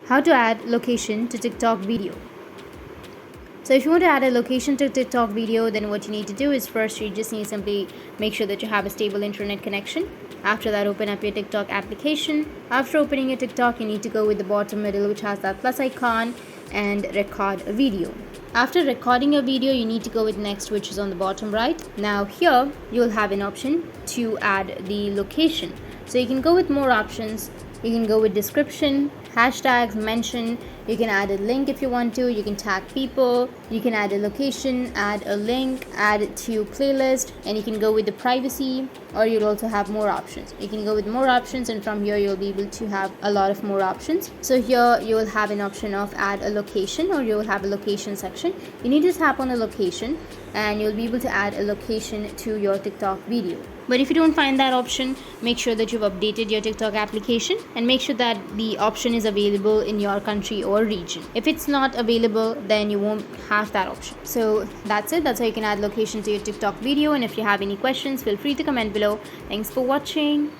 How to add location to TikTok video. So if you want to add a location to TikTok video, then what you need to do is first you just need to simply make sure that you have a stable internet connection. After that, open up your TikTok application. After opening your TikTok, you need to go with the bottom middle, which has that plus icon, and record a video. After recording a video, you need to go with next, which is on the bottom right. Now here you'll have an option to add the location. So you can go with more options. You can go with description, hashtags, mention. You can add a link if you want to. You can tag people. You can add a location, add a link, add it to playlist, and you can go with the privacy, or you'll also have more options. You can go with more options, and from here you'll be able to have a lot of more options. So here you will have an option of add a location, or you will have a location section. You need to tap on a location and you'll be able to add a location to your TikTok video. But if you don't find that option, make sure that you've updated your TikTok application and make sure that the option is available in your country or region. If it's not available, then you won't have that option. So that's it. That's how you can add location to your TikTok video. And if you have any questions, feel free to comment below. Thanks for watching.